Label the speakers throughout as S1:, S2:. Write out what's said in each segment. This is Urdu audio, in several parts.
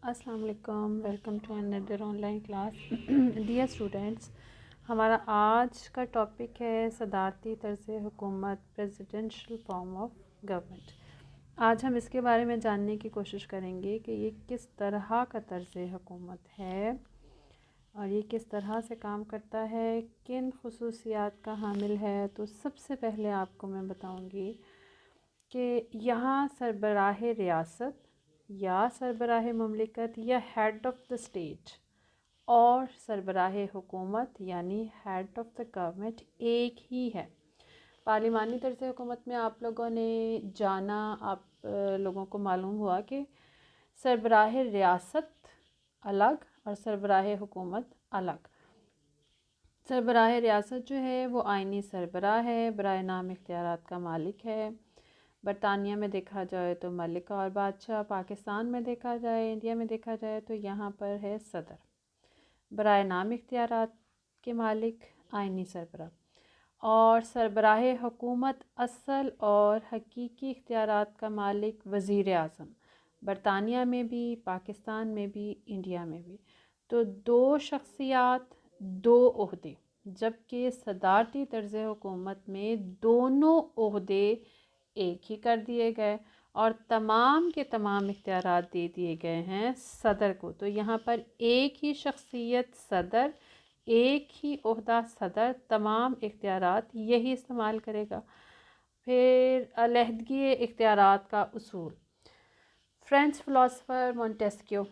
S1: السلام علیکم، ویلکم ٹو اندر online class. Dear students, ہمارا آج کا ٹاپک ہے صدارتی طرز حکومت، پریزیڈنشل فارم آف گورنمنٹ. آج ہم اس کے بارے میں جاننے کی کوشش کریں گے کہ یہ کس طرح کا طرز حکومت ہے اور یہ کس طرح سے کام کرتا ہے، کن خصوصیات کا حامل ہے. تو سب سے پہلے آپ کو میں بتاؤں گی کہ یہاں سربراہ ریاست یا سربراہ مملکت یا ہیڈ آف دا اسٹیٹ اور سربراہ حکومت یعنی ہیڈ آف دا گورنمنٹ ایک ہی ہے. پارلیمانی طرز حکومت میں آپ لوگوں نے جانا، آپ لوگوں کو معلوم ہوا کہ سربراہ ریاست الگ اور سربراہ حکومت الگ. سربراہ ریاست جو ہے وہ آئینی سربراہ ہے، برائے نام اختیارات کا مالک ہے. برطانیہ میں دیکھا جائے تو ملکہ اور بادشاہ، پاکستان میں دیکھا جائے، انڈیا میں دیکھا جائے تو یہاں پر ہے صدر. برائے نام اختیارات کے مالک آئینی سربراہ، اور سربراہ حکومت اصل اور حقیقی اختیارات کا مالک وزیر اعظم، برطانیہ میں بھی، پاکستان میں بھی، انڈیا میں بھی. تو دو شخصیات، دو عہدے، جبکہ صدارتی طرز حکومت میں دونوں عہدے ایک ہی کر دیے گئے اور تمام کے تمام اختیارات دے دیے گئے ہیں صدر کو. تو یہاں پر ایک ہی شخصیت صدر، ایک ہی عہدہ صدر، تمام اختیارات یہی استعمال کرے گا. پھر علیحدگی اختیارات کا اصول. فرینچ فلاسفر مونٹیسکیو،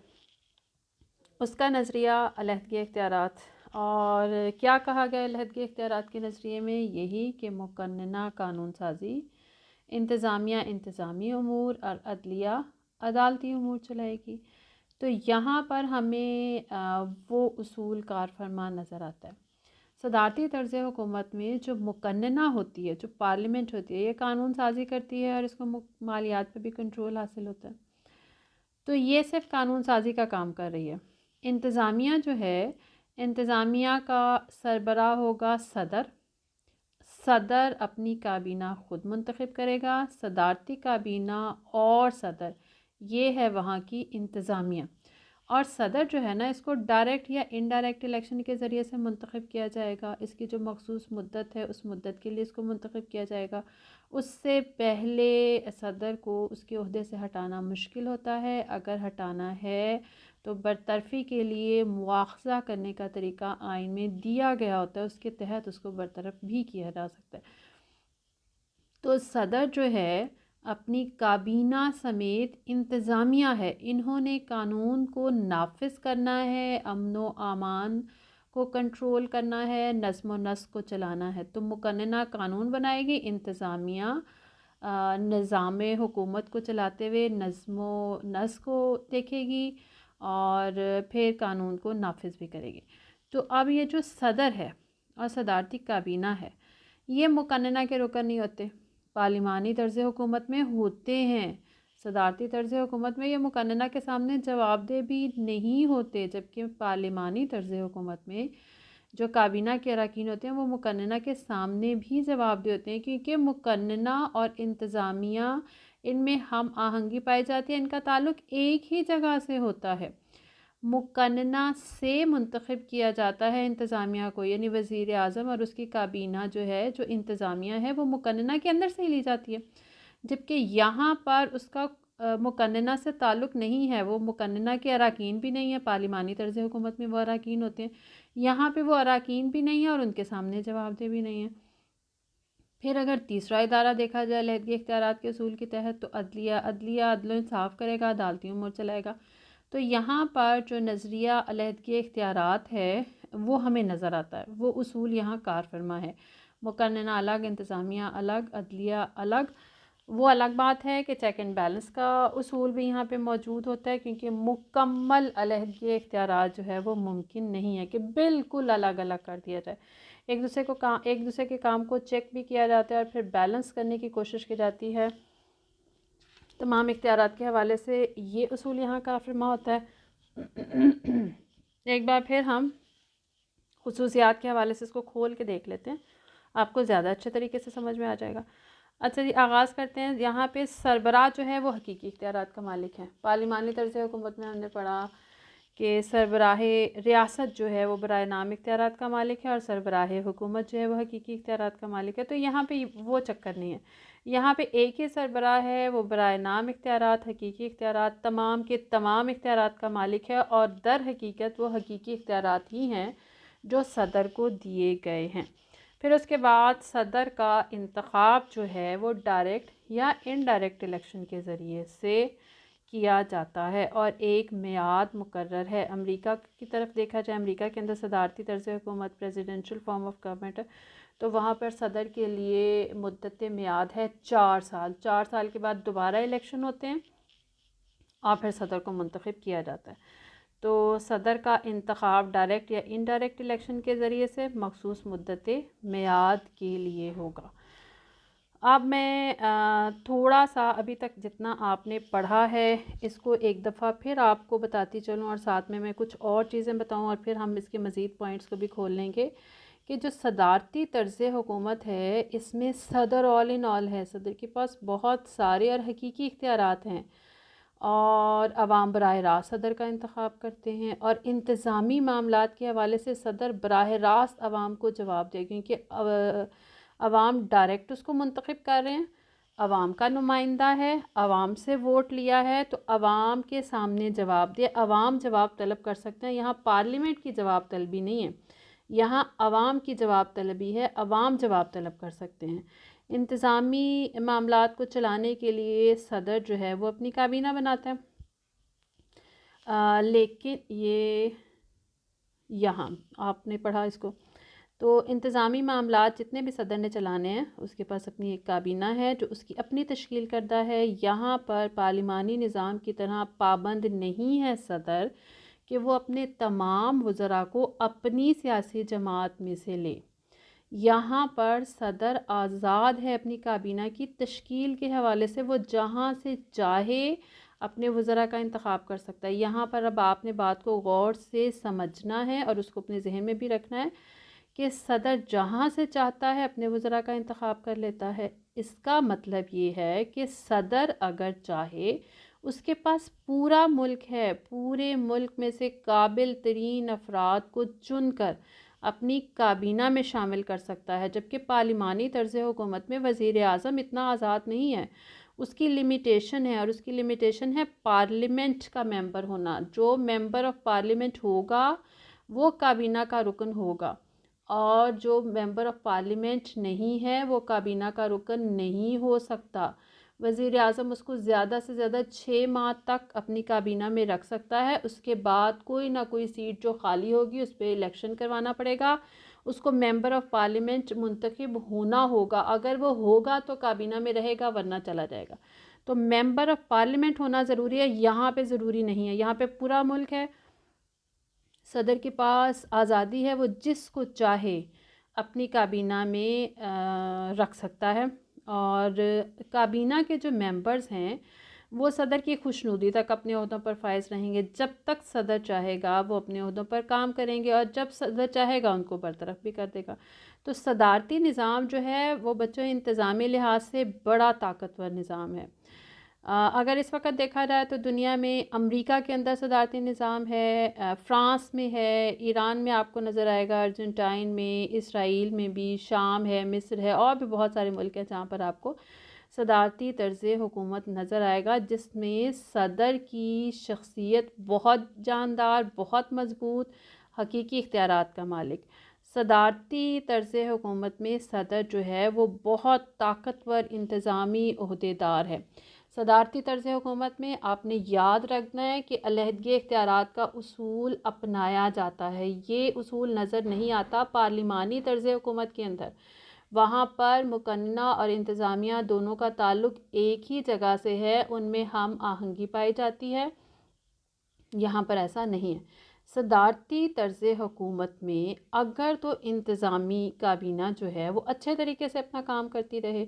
S1: اس کا نظریہ علیحدگی اختیارات، اور کیا کہا گیا علیحدگی اختیارات کے نظریے میں؟ یہی کہ مقننہ قانون سازی، انتظامیہ انتظامی امور اور عدلیہ عدالتی امور چلائے گی. تو یہاں پر ہمیں وہ اصول کار فرما نظر آتا ہے. صدارتی طرز حکومت میں جو مقننہ ہوتی ہے، جو پارلیمنٹ ہوتی ہے، یہ قانون سازی کرتی ہے اور اس کو مالیات پہ بھی کنٹرول حاصل ہوتا ہے. تو یہ صرف قانون سازی کا کام کر رہی ہے. انتظامیہ جو ہے، انتظامیہ کا سربراہ ہوگا صدر. صدر اپنی کابینہ خود منتخب کرے گا. صدارتی کابینہ اور صدر، یہ ہے وہاں کی انتظامیہ. اور صدر جو ہے نا، اس کو ڈائریکٹ یا انڈائریکٹ الیکشن کے ذریعے سے منتخب کیا جائے گا. اس کی جو مخصوص مدت ہے، اس مدت کے لیے اس کو منتخب کیا جائے گا. اس سے پہلے صدر کو اس کے عہدے سے ہٹانا مشکل ہوتا ہے. اگر ہٹانا ہے تو برطرفی کے لیے مواخذہ کرنے کا طریقہ آئین میں دیا گیا ہوتا ہے، اس کے تحت اس کو برطرف بھی کیا جا سکتا ہے. تو صدر جو ہے اپنی کابینہ سمیت انتظامیہ ہے، انہوں نے قانون کو نافذ کرنا ہے، امن و امان کو کنٹرول کرنا ہے، نظم و نسق کو چلانا ہے. تو مقننہ قانون بنائے گی، انتظامیہ نظام حکومت کو چلاتے ہوئے نظم و نسق کو دیکھے گی اور پھر قانون کو نافذ بھی کرے گی. تو اب یہ جو صدر ہے اور صدارتی کابینہ ہے، یہ مقننہ کے رکن نہیں ہوتے. پارلیمانی طرز حکومت میں ہوتے ہیں. صدارتی طرز حکومت میں یہ مقننہ کے سامنے جواب دہ بھی نہیں ہوتے، جبکہ پارلیمانی طرز حکومت میں جو کابینہ کے اراکین ہوتے ہیں وہ مقننہ کے سامنے بھی جواب دہ ہوتے ہیں، کیونکہ مقننہ اور انتظامیہ ان میں ہم آہنگی پائی جاتی ہے. ان کا تعلق ایک ہی جگہ سے ہوتا ہے. مقننہ سے منتخب کیا جاتا ہے انتظامیہ کو، یعنی وزیر اعظم اور اس کی کابینہ جو ہے، جو انتظامیہ ہے، وہ مقننہ کے اندر سے ہی لی جاتی ہے. جبکہ یہاں پر اس کا مقننہ سے تعلق نہیں ہے، وہ مقننہ کے اراکین بھی نہیں ہیں. پارلیمانی طرز حکومت میں وہ اراکین ہوتے ہیں، یہاں پہ وہ اراکین بھی نہیں ہیں اور ان کے سامنے جواب دہ بھی نہیں ہیں. پھر اگر تیسرا ادارہ دیکھا جائے علیحدگی اختیارات کے اصول کے تحت، تو عدلیہ عدل و انصاف کرے گا، عدالتی امور چلائے گا. تو یہاں پر جو نظریہ علیحدگی اختیارات ہے وہ ہمیں نظر آتا ہے، وہ اصول یہاں کار فرما ہے. مقننہ الگ، انتظامیہ الگ، عدلیہ الگ. وہ الگ بات ہے کہ چیک اینڈ بیلنس کا اصول بھی یہاں پہ موجود ہوتا ہے، کیونکہ مکمل علیحدگی اختیارات جو ہے وہ ممکن نہیں ہے کہ بالکل الگ الگ کر دیا جائے. ایک دوسرے کے کام کو چیک بھی کیا جاتا ہے اور پھر بیلنس کرنے کی کوشش کی جاتی ہے. تمام اختیارات کے حوالے سے یہ اصول یہاں کا فرما ہوتا ہے. ایک بار پھر ہم خصوصیات کے حوالے سے اس کو کھول کے دیکھ لیتے ہیں، آپ کو زیادہ اچھے طریقے سے سمجھ میں آ جائے گا. اچھا جی، آغاز کرتے ہیں۔ یہاں پہ سربراہ جو ہے وہ حقیقی اختیارات کا مالک ہے۔ پارلیمانی طرز حکومت میں ہم نے پڑھا کہ سربراہ ریاست جو ہے وہ برائے نام اختیارات کا مالک ہے، اور سربراہ حکومت جو ہے وہ حقیقی اختیارات کا مالک ہے۔ تو یہاں پہ وہ چکر نہیں ہے، یہاں پہ ایک ہی سربراہ ہے، وہ برائے نام اختیارات، حقیقی اختیارات تمام کے تمام اختیارات کا مالک ہے، اور در حقیقت وہ حقیقی اختیارات ہی ہیں جو صدر کو دیے گئے ہیں۔ پھر اس کے بعد صدر کا انتخاب جو ہے وہ ڈائریکٹ یا انڈائریکٹ الیکشن کے ذریعے سے کیا جاتا ہے، اور ایک میعاد مقرر ہے۔ امریکہ کی طرف دیکھا جائے، امریکہ کے اندر صدارتی طرز حکومت پریزیڈنشل فارم آف گورنمنٹ ہے، تو وہاں پر صدر کے لیے مدت میعاد ہے 4 سال۔ 4 سال کے بعد دوبارہ الیکشن ہوتے ہیں اور پھر صدر کو منتخب کیا جاتا ہے۔ تو صدر کا انتخاب ڈائریکٹ یا انڈائریکٹ الیکشن کے ذریعے سے مخصوص مدت میعاد کے لیے ہوگا۔ اب میں تھوڑا سا ابھی تک جتنا آپ نے پڑھا ہے اس کو ایک دفعہ پھر آپ کو بتاتی چلوں، اور ساتھ میں کچھ اور چیزیں بتاؤں، اور پھر ہم اس کے مزید پوائنٹس کو بھی کھول لیں گے کہ جو صدارتی طرز حکومت ہے اس میں صدر آل ان آل ہے، صدر کے پاس بہت سارے اور حقیقی اختیارات ہیں، اور عوام براہ راست صدر کا انتخاب کرتے ہیں، اور انتظامی معاملات کے حوالے سے صدر براہ راست عوام کو جواب دے، کیونکہ عوام ڈائریکٹ اس کو منتخب کر رہے ہیں، عوام کا نمائندہ ہے، عوام سے ووٹ لیا ہے، تو عوام کے سامنے جواب دے، عوام جواب طلب کر سکتے ہیں۔ یہاں پارلیمنٹ کی جواب طلبی نہیں ہے، یہاں عوام کی جواب طلبی ہے، عوام جواب طلب کر سکتے ہیں۔ انتظامی معاملات کو چلانے کے لیے صدر جو ہے وہ اپنی کابینہ بناتا ہے، لیکن یہ یہاں آپ نے پڑھا اس کو، تو انتظامی معاملات جتنے بھی صدر نے چلانے ہیں اس کے پاس اپنی ایک کابینہ ہے جو اس کی اپنی تشکیل کردہ ہے۔ یہاں پر پارلیمانی نظام کی طرح پابند نہیں ہے صدر کہ وہ اپنے تمام وزراء کو اپنی سیاسی جماعت میں سے لے، یہاں پر صدر آزاد ہے اپنی کابینہ کی تشکیل کے حوالے سے، وہ جہاں سے چاہے اپنے وزراء کا انتخاب کر سکتا ہے۔ یہاں پر اب آپ نے بات کو غور سے سمجھنا ہے اور اس کو اپنے ذہن میں بھی رکھنا ہے کہ صدر جہاں سے چاہتا ہے اپنے وزراء کا انتخاب کر لیتا ہے۔ اس کا مطلب یہ ہے کہ صدر اگر چاہے، اس کے پاس پورا ملک ہے، پورے ملک میں سے قابل ترین افراد کو چن کر اپنی کابینہ میں شامل کر سکتا ہے، جبکہ پارلیمانی طرز حکومت میں وزیر اعظم اتنا آزاد نہیں ہے، اس کی لمیٹیشن ہے، اور اس کی لمیٹیشن ہے پارلیمنٹ کا ممبر ہونا۔ جو ممبر آف پارلیمنٹ ہوگا وہ کابینہ کا رکن ہوگا، اور جو ممبر آف پارلیمنٹ نہیں ہے وہ کابینہ کا رکن نہیں ہو سکتا۔ وزیر اعظم اس کو زیادہ سے زیادہ 6 ماہ تک اپنی کابینہ میں رکھ سکتا ہے، اس کے بعد کوئی نہ کوئی سیٹ جو خالی ہوگی اس پہ الیکشن کروانا پڑے گا، اس کو ممبر آف پارلیمنٹ منتخب ہونا ہوگا، اگر وہ ہوگا تو کابینہ میں رہے گا ورنہ چلا جائے گا۔ تو ممبر آف پارلیمنٹ ہونا ضروری ہے، یہاں پہ ضروری نہیں ہے، یہاں پہ پورا ملک ہے، صدر کے پاس آزادی ہے، وہ جس کو چاہے اپنی کابینہ میں رکھ سکتا ہے، اور کابینہ کے جو ممبرز ہیں وہ صدر کی خوشنودی تک اپنے عہدوں پر فائز رہیں گے۔ جب تک صدر چاہے گا وہ اپنے عہدوں پر کام کریں گے، اور جب صدر چاہے گا ان کو برطرف بھی کر دے گا۔ تو صدارتی نظام جو ہے وہ بچوں انتظامی لحاظ سے بڑا طاقتور نظام ہے۔ اگر اس وقت دیکھا جائے تو دنیا میں امریکہ کے اندر صدارتی نظام ہے، فرانس میں ہے، ایران میں آپ کو نظر آئے گا، ارجنٹائن میں، اسرائیل میں بھی، شام ہے، مصر ہے، اور بھی بہت سارے ملک ہیں جہاں پر آپ کو صدارتی طرز حکومت نظر آئے گا، جس میں صدر کی شخصیت بہت جاندار، بہت مضبوط، حقیقی اختیارات کا مالک۔ صدارتی طرز حکومت میں صدر جو ہے وہ بہت طاقتور انتظامی عہدیدار ہے۔ صدارتی طرز حکومت میں آپ نے یاد رکھنا ہے کہ علیحدگی اختیارات کا اصول اپنایا جاتا ہے، یہ اصول نظر نہیں آتا پارلیمانی طرز حکومت کے اندر۔ وہاں پر مقننہ اور انتظامیہ دونوں کا تعلق ایک ہی جگہ سے ہے، ان میں ہم آہنگی پائی جاتی ہے، یہاں پر ایسا نہیں ہے۔ صدارتی طرز حکومت میں اگر تو انتظامی کابینہ جو ہے وہ اچھے طریقے سے اپنا کام کرتی رہے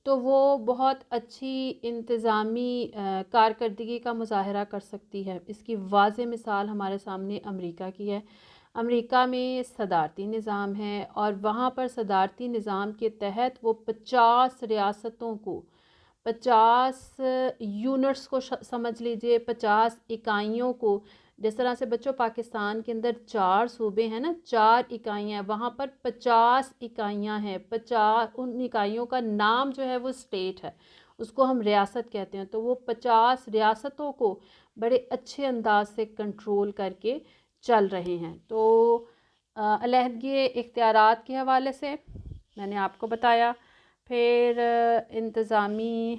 S1: تو وہ بہت اچھی انتظامی کارکردگی کا مظاہرہ کر سکتی ہے۔ اس کی واضح مثال ہمارے سامنے امریکہ کی ہے۔ امریکہ میں صدارتی نظام ہے اور وہاں پر صدارتی نظام کے تحت وہ 50 ریاستوں کو 50 یونٹس کو سمجھ لیجئے 50 اکائیوں کو، جس طرح سے بچوں پاکستان کے اندر 4 صوبے ہیں نا، 4 اکائیاں، وہاں پر 50 اکائیاں ہیں، 50 ان اکائیوں کا نام جو ہے وہ اسٹیٹ ہے، اس کو ہم ریاست کہتے ہیں۔ تو وہ 50 ریاستوں کو بڑے اچھے انداز سے کنٹرول کر کے چل رہے ہیں۔ تو علیحدگی اختیارات کے حوالے سے میں نے آپ کو بتایا، پھر انتظامی،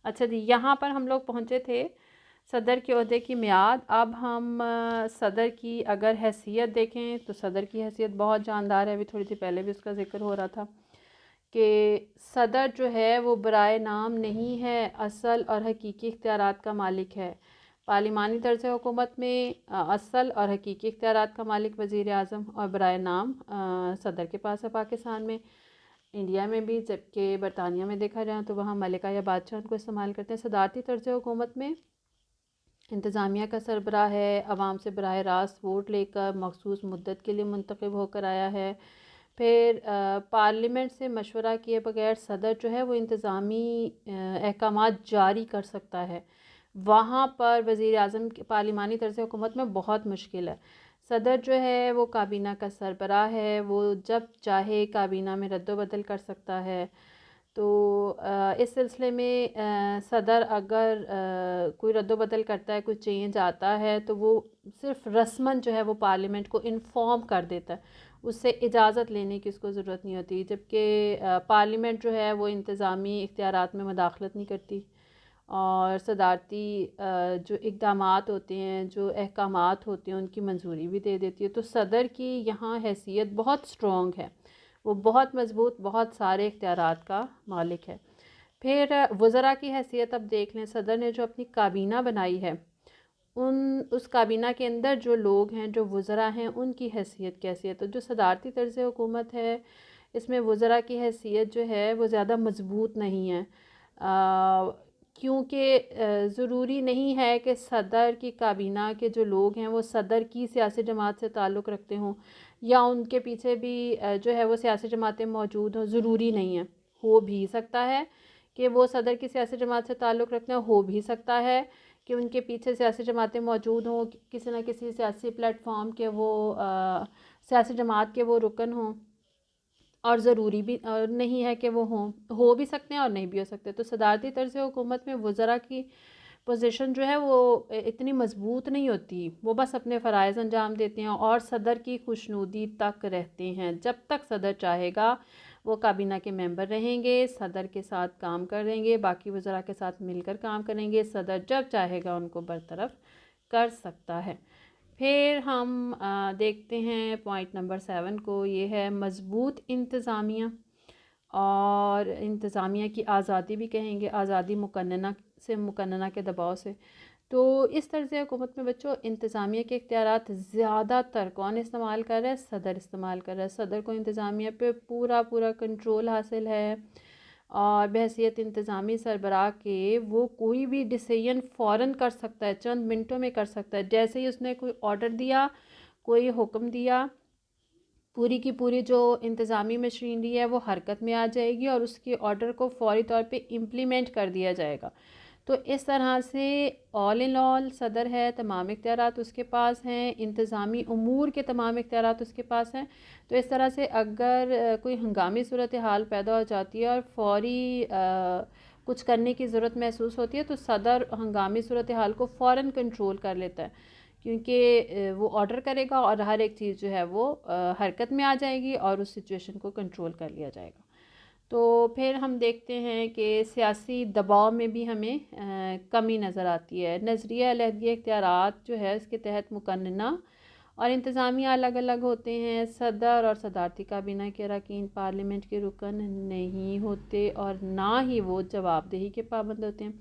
S1: اچھا جی یہاں پر ہم لوگ پہنچے تھے صدر کے عہدے کی میعاد۔ اب ہم صدر کی اگر حیثیت دیکھیں تو صدر کی حیثیت بہت جاندار ہے، ابھی تھوڑی دیر پہلے بھی اس کا ذکر ہو رہا تھا کہ صدر جو ہے وہ برائے نام نہیں ہے، اصل اور حقیقی اختیارات کا مالک ہے۔ پارلیمانی طرز حکومت میں اصل اور حقیقی اختیارات کا مالک وزیر اعظم اور برائے نام صدر کے پاس ہے پاکستان میں، انڈیا میں بھی، جبکہ برطانیہ میں دیکھا جائے تو وہاں ملکہ یا بادشاہ ان کو استعمال کرتے ہیں۔ صدارتی طرز حکومت میں انتظامیہ کا سربراہ ہے، عوام سے براہ راست ووٹ لے کر مخصوص مدت کے لیے منتخب ہو کر آیا ہے۔ پھر پارلیمنٹ سے مشورہ کیے بغیر صدر جو ہے وہ انتظامی احکامات جاری کر سکتا ہے۔ وہاں پر وزیر اعظم کی پارلیمانی طرز حکومت میں بہت مشکل ہے۔ صدر جو ہے وہ کابینہ کا سربراہ ہے، وہ جب چاہے کابینہ میں رد و بدل کر سکتا ہے۔ تو اس سلسلے میں صدر اگر کوئی رد و بدل کرتا ہے، کوئی چینج آتا ہے تو وہ صرف رسماً جو ہے وہ پارلیمنٹ کو انفارم کر دیتا ہے، اس سے اجازت لینے کی اس کو ضرورت نہیں ہوتی، جبکہ پارلیمنٹ جو ہے وہ انتظامی اختیارات میں مداخلت نہیں کرتی اور صدارتی جو اقدامات ہوتے ہیں، جو احکامات ہوتے ہیں ان کی منظوری بھی دے دیتی ہے۔ تو صدر کی یہاں حیثیت بہت اسٹرانگ ہے، وہ بہت مضبوط، بہت سارے اختیارات کا مالک ہے۔ پھر وزراء کی حیثیت اب دیکھ لیں، صدر نے جو اپنی کابینہ بنائی ہے اس کابینہ کے اندر جو لوگ ہیں، جو وزراء ہیں، ان کی حیثیت کیسی ہے؟ تو جو صدارتی طرز حکومت ہے اس میں وزراء کی حیثیت جو ہے وہ زیادہ مضبوط نہیں ہے، کیونکہ ضروری نہیں ہے کہ صدر کی کابینہ کے جو لوگ ہیں وہ صدر کی سیاسی جماعت سے تعلق رکھتے ہوں یا ان کے پیچھے بھی جو ہے وہ سیاسی جماعتیں موجود ہوں، ضروری نہیں ہے۔ ہو بھی سکتا ہے کہ وہ صدر کی سیاسی جماعت سے تعلق رکھتے ہیں، ہو بھی سکتا ہے کہ ان کے پیچھے سیاسی جماعتیں موجود ہوں، کسی نہ کسی سیاسی پلیٹ فارم کے وہ سیاسی جماعت کے وہ رکن ہوں، اور ضروری بھی نہیں ہے کہ وہ ہو بھی سکتے ہیں اور نہیں بھی ہو سکتے۔ تو صدارتی طرز حکومت میں وزراء کی پوزیشن جو ہے وہ اتنی مضبوط نہیں ہوتی، وہ بس اپنے فرائض انجام دیتے ہیں اور صدر کی خوشنودی تک رہتے ہیں۔ جب تک صدر چاہے گا وہ کابینہ کے ممبر رہیں گے، صدر کے ساتھ کام کریں گے، باقی وزراء کے ساتھ مل کر کام کریں گے، صدر جب چاہے گا ان کو برطرف کر سکتا ہے۔ پھر ہم دیکھتے ہیں پوائنٹ نمبر 7 کو، یہ ہے مضبوط انتظامیہ، اور انتظامیہ کی آزادی بھی کہیں گے، آزادی مقننہ کے دباؤ سے۔ تو اس طرز حکومت میں بچوں انتظامیہ کے اختیارات زیادہ تر کون استعمال کر رہا ہے؟ صدر استعمال کر رہا ہے۔ صدر کو انتظامیہ پہ پورا کنٹرول حاصل ہے اور بحیثیت انتظامی سربراہ کے وہ کوئی بھی ڈیسیژن فوراً کر سکتا ہے، چند منٹوں میں کر سکتا ہے۔ جیسے ہی اس نے کوئی آرڈر دیا، کوئی حکم دیا، پوری کی پوری جو انتظامی مشینری ہے وہ حرکت میں آ جائے گی اور اس کے آرڈر کو فوری طور پہ امپلیمنٹ کر دیا جائے گا۔ تو اس طرح سے آل ان آل صدر ہے، تمام اختیارات اس کے پاس ہیں، انتظامی امور کے تمام اختیارات اس کے پاس ہیں۔ تو اس طرح سے اگر کوئی ہنگامی صورتحال پیدا ہو جاتی ہے اور فوری کچھ کرنے کی ضرورت محسوس ہوتی ہے تو صدر ہنگامی صورتحال کو فوراً کنٹرول کر لیتا ہے، کیونکہ وہ آرڈر کرے گا اور ہر ایک چیز جو ہے وہ حرکت میں آ جائے گی اور اس سچویشن کو کنٹرول کر لیا جائے گا۔ تو پھر ہم دیکھتے ہیں کہ سیاسی دباؤ میں بھی ہمیں کمی نظر آتی ہے۔ نظریہ علیحدگی اختیارات جو ہے اس کے تحت مقننہ اور انتظامیہ الگ الگ ہوتے ہیں۔ صدر اور صدارتی کابینہ کے اراکین پارلیمنٹ کے رکن نہیں ہوتے اور نہ ہی وہ جواب دہی کے پابند ہوتے ہیں۔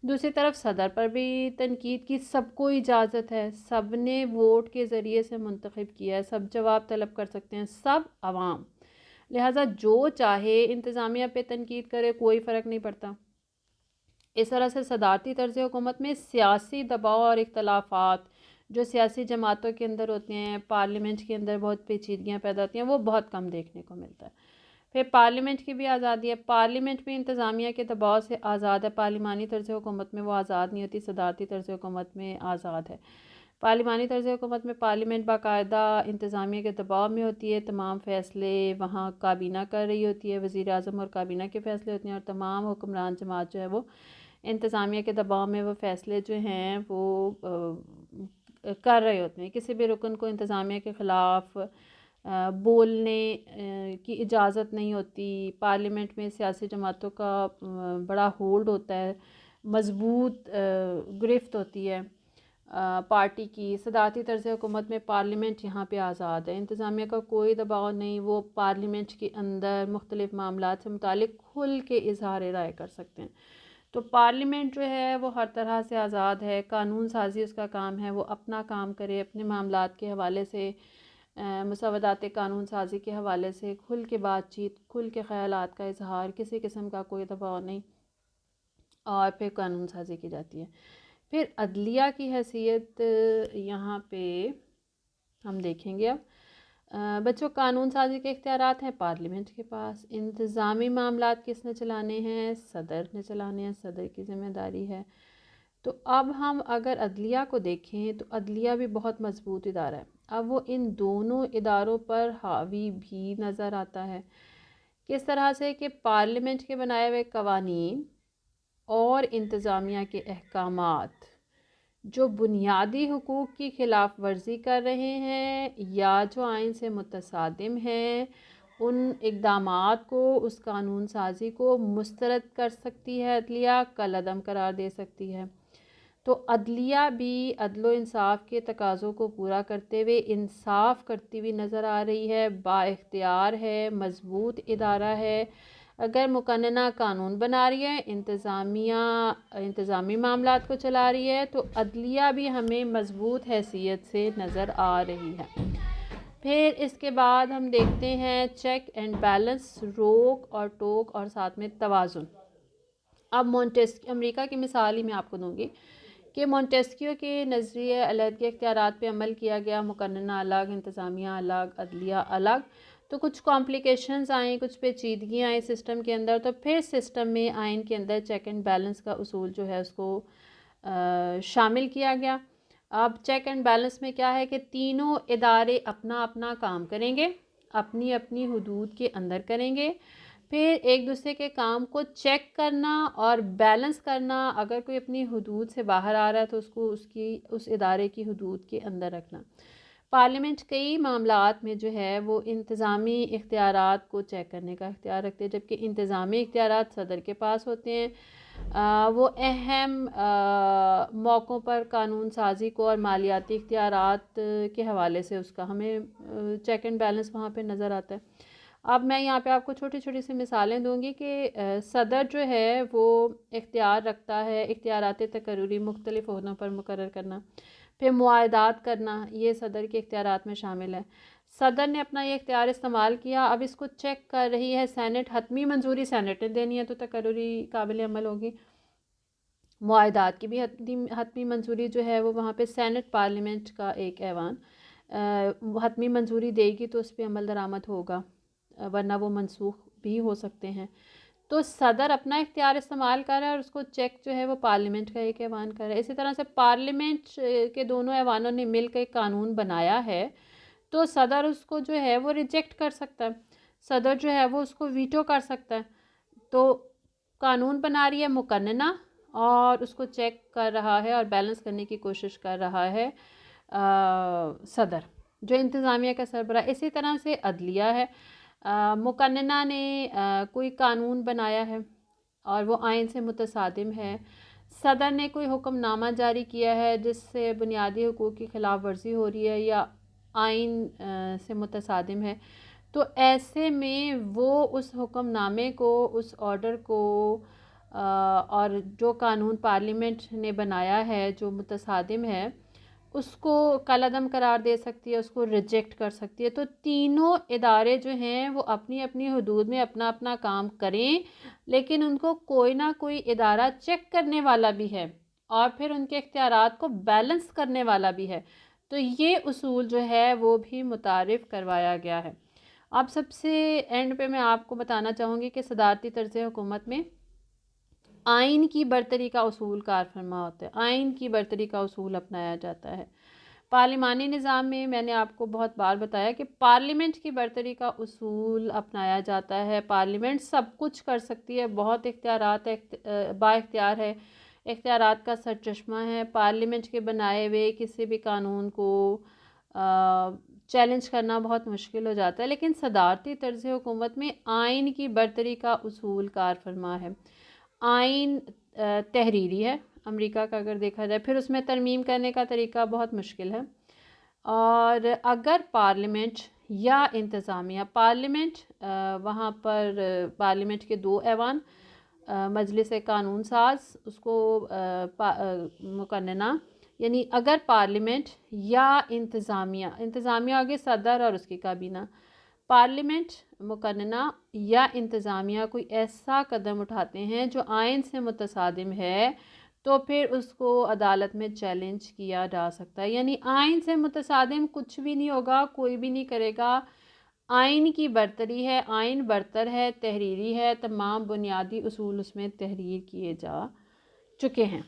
S1: دوسری طرف صدر پر بھی تنقید کی سب کو اجازت ہے، سب نے ووٹ کے ذریعے سے منتخب کیا ہے، سب جواب طلب کر سکتے ہیں، سب عوام، لہٰذا جو چاہے انتظامیہ پہ تنقید کرے، کوئی فرق نہیں پڑتا۔ اس طرح سے صدارتی طرز حکومت میں سیاسی دباؤ اور اختلافات جو سیاسی جماعتوں کے اندر ہوتے ہیں، پارلیمنٹ کے اندر بہت پیچیدگیاں پیدا ہوتی ہیں، وہ بہت کم دیکھنے کو ملتا ہے۔ پھر پارلیمنٹ کی بھی آزادی ہے، پارلیمنٹ بھی انتظامیہ کے دباؤ سے آزاد ہے، پارلیمانی طرز حکومت میں وہ آزاد نہیں ہوتی، صدارتی طرز حکومت میں آزاد ہے۔ پارلیمانی طرز حکومت میں پارلیمنٹ باقاعدہ انتظامیہ کے دباؤ میں ہوتی ہے، تمام فیصلے وہاں کابینہ کر رہی ہوتی ہے، وزیر اعظم اور کابینہ کے فیصلے ہوتے ہیں، اور تمام حکمران جماعت جو ہے وہ انتظامیہ کے دباؤ میں وہ فیصلے جو ہیں وہ کر رہے ہوتے ہیں۔ کسی بھی رکن کو انتظامیہ کے خلاف بولنے کی اجازت نہیں ہوتی۔ پارلیمنٹ میں سیاسی جماعتوں کا بڑا ہولڈ ہوتا ہے، مضبوط گرفت ہوتی ہے پارٹی کی۔ صدارتی طرز حکومت میں پارلیمنٹ یہاں پہ آزاد ہے، انتظامیہ کا کوئی دباؤ نہیں، وہ پارلیمنٹ کے اندر مختلف معاملات سے متعلق کھل کے اظہار رائے کر سکتے ہیں۔ تو پارلیمنٹ جو ہے وہ ہر طرح سے آزاد ہے، قانون سازی اس کا کام ہے، وہ اپنا کام کرے، اپنے معاملات کے حوالے سے، مسودات قانون سازی کے حوالے سے کھل کے بات چیت، کھل کے خیالات کا اظہار، کسی قسم کا کوئی دباؤ نہیں، اور پھر قانون سازی کی جاتی ہے۔ پھر عدلیہ کی حیثیت یہاں پہ ہم دیکھیں گے۔ اب بچوں، قانون سازی کے اختیارات ہیں پارلیمنٹ کے پاس، انتظامی معاملات کس نے چلانے ہیں؟ صدر نے چلانے ہیں، صدر کی ذمہ داری ہے۔ تو اب ہم اگر عدلیہ کو دیکھیں تو عدلیہ بھی بہت مضبوط ادارہ ہے، اب وہ ان دونوں اداروں پر حاوی بھی نظر آتا ہے۔ کس طرح سے کہ پارلیمنٹ کے بنائے ہوئے قوانین اور انتظامیہ کے احکامات جو بنیادی حقوق کی خلاف ورزی کر رہے ہیں یا جو آئین سے متصادم ہیں، ان اقدامات کو، اس قانون سازی کو مسترد کر سکتی ہے عدلیہ، کالعدم قرار دے سکتی ہے۔ تو عدلیہ بھی عدل و انصاف کے تقاضوں کو پورا کرتے ہوئے انصاف کرتی ہوئی نظر آ رہی ہے، با اختیار ہے، مضبوط ادارہ ہے۔ اگر مقننہ قانون بنا رہی ہے، انتظامی معاملات کو چلا رہی ہے، تو عدلیہ بھی ہمیں مضبوط حیثیت سے نظر آ رہی ہے۔ پھر اس کے بعد ہم دیکھتے ہیں چیک اینڈ بیلنس، روک اور ٹوک اور ساتھ میں توازن۔ اب امریکہ کی مثال ہی میں آپ کو دوں گی کہ مونٹیسکیو کے نظریے علیحدگی اختیارات پہ عمل کیا گیا، مقننہ الگ، انتظامیہ الگ، عدلیہ الگ، تو کچھ کمپلیکیشنز آئیں، کچھ پیچیدگیاں آئیں سسٹم کے اندر، تو پھر سسٹم میں آئین کے اندر چیک اینڈ بیلنس کا اصول جو ہے اس کو شامل کیا گیا۔ اب چیک اینڈ بیلنس میں کیا ہے کہ تینوں ادارے اپنا اپنا کام کریں گے، اپنی اپنی حدود کے اندر کریں گے، پھر ایک دوسرے کے کام کو چیک کرنا اور بیلنس کرنا، اگر کوئی اپنی حدود سے باہر آ رہا ہے تو اس کو اس ادارے کی حدود کے اندر رکھنا۔ پارلیمنٹ کئی معاملات میں جو ہے وہ انتظامی اختیارات کو چیک کرنے کا اختیار رکھتے ہیں، جبکہ انتظامی اختیارات صدر کے پاس ہوتے ہیں۔ وہ اہم موقعوں پر قانون سازی کو اور مالیاتی اختیارات کے حوالے سے اس کا ہمیں چیک اینڈ بیلنس وہاں پہ نظر آتا ہے۔ اب میں یہاں پہ آپ کو چھوٹی چھوٹی سی مثالیں دوں گی کہ صدر جو ہے وہ اختیار رکھتا ہے اختیارات تقرری مختلف عہدوں پر مقرر کرنا، پھر معاہدات کرنا، یہ صدر کے اختیارات میں شامل ہے۔ صدر نے اپنا یہ اختیار استعمال کیا، اب اس کو چیک کر رہی ہے سینٹ، حتمی منظوری سینٹ نے دینی ہے تو تقرری قابل عمل ہوگی۔ معاہدات کی بھی حتمی منظوری جو ہے وہ وہاں پہ سینٹ، پارلیمنٹ کا ایک ایوان حتمی منظوری دے گی تو اس پہ عمل درآمد ہوگا، ورنہ وہ منسوخ بھی ہو سکتے ہیں۔ تو صدر اپنا اختیار استعمال کر رہا ہے اور اس کو چیک جو ہے وہ پارلیمنٹ کا ایک ایوان کر رہا ہے۔ اسی طرح سے پارلیمنٹ کے دونوں ایوانوں نے مل کے ایک قانون بنایا ہے تو صدر اس کو جو ہے وہ ریجیکٹ کر سکتا ہے، صدر جو ہے وہ اس کو ویٹو کر سکتا ہے۔ تو قانون بنا رہی ہے مقننہ اور اس کو چیک کر رہا ہے اور بیلنس کرنے کی کوشش کر رہا ہے صدر جو انتظامیہ کا سربراہ۔ اسی طرح سے عدلیہ ہے، مقننہ نے کوئی قانون بنایا ہے اور وہ آئین سے متصادم ہے، صدر نے کوئی حکم نامہ جاری کیا ہے جس سے بنیادی حقوق کی خلاف ورزی ہو رہی ہے یا آئین سے متصادم ہے، تو ایسے میں وہ اس حکم نامے کو، اس آرڈر کو اور جو قانون پارلیمنٹ نے بنایا ہے جو متصادم ہے اس کو کالعدم قرار دے سکتی ہے، اس کو ریجیکٹ کر سکتی ہے۔ تو تینوں ادارے جو ہیں وہ اپنی اپنی حدود میں اپنا اپنا کام کریں، لیکن ان کو کوئی نہ کوئی ادارہ چیک کرنے والا بھی ہے اور پھر ان کے اختیارات کو بیلنس کرنے والا بھی ہے. تو یہ اصول جو ہے وہ بھی متعارف کروایا گیا ہے. اب سب سے اینڈ پہ میں آپ کو بتانا چاہوں گی کہ صدارتی طرز حکومت میں آئین کی برتری کا اصول کار فرما ہوتا ہے. آئین کی برتری کا اصول اپنایا جاتا ہے. پارلیمانی نظام میں میں نے آپ کو بہت بار بتایا کہ پارلیمنٹ کی برتری کا اصول اپنایا جاتا ہے. پارلیمنٹ سب کچھ کر سکتی ہے, بہت اختیارات با اختیار ہے, اختیارات کا سرچشمہ ہے. پارلیمنٹ کے بنائے ہوئے کسی بھی قانون کو چیلنج کرنا بہت مشکل ہو جاتا ہے. لیکن صدارتی طرز حکومت میں آئین کی برتری کا اصول کار فرما ہے. آئین تحریری ہے امریکہ کا اگر دیکھا جائے, پھر اس میں ترمیم کرنے کا طریقہ بہت مشکل ہے. اور اگر پارلیمنٹ یا انتظامیہ, پارلیمنٹ وہاں پر پارلیمنٹ کے 2 ایوان, مجلس قانون ساز, اس کو مقننہ, یعنی اگر پارلیمنٹ یا انتظامیہ آگے صدر اور اس کی کابینہ, پارلیمنٹ, مقننہ یا انتظامیہ کوئی ایسا قدم اٹھاتے ہیں جو آئین سے متصادم ہے, تو پھر اس کو عدالت میں چیلنج کیا جا سکتا ہے. یعنی آئین سے متصادم کچھ بھی نہیں ہوگا, کوئی بھی نہیں کرے گا. آئین کی برتری ہے, آئین برتر ہے, تحریری ہے, تمام بنیادی اصول اس میں تحریر کیے جا چکے ہیں.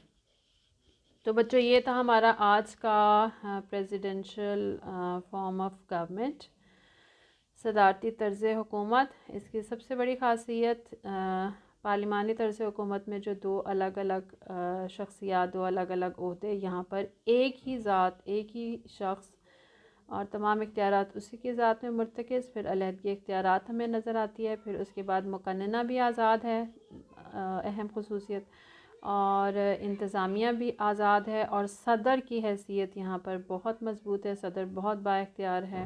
S1: تو بچوں یہ تھا ہمارا آج کا پریزیڈنشل فارم آف گورنمنٹ, صدارتی طرز حکومت. اس کی سب سے بڑی خاصیت پارلیمانی طرز حکومت میں جو 2 الگ الگ شخصیات, 2 الگ الگ عہدے, یہاں پر ایک ہی ذات, ایک ہی شخص اور تمام اختیارات اسی کی ذات میں مرتکز. پھر علیحدگی اختیارات ہمیں نظر آتی ہے. پھر اس کے بعد مقننہ بھی آزاد ہے, اہم خصوصیت, اور انتظامیہ بھی آزاد ہے, اور صدر کی حیثیت یہاں پر بہت مضبوط ہے. صدر بہت با اختیار ہے,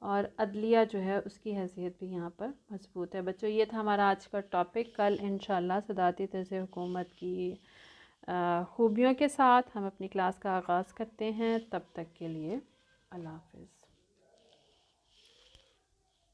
S1: اور عدلیہ جو ہے اس کی حیثیت بھی یہاں پر مضبوط ہے. بچوں یہ تھا ہمارا آج کا ٹاپک. کل انشاءاللہ صدارتی طرز حکومت کی خوبیوں کے ساتھ ہم اپنی کلاس کا آغاز کرتے ہیں. تب تک کے لیے اللہ حافظ.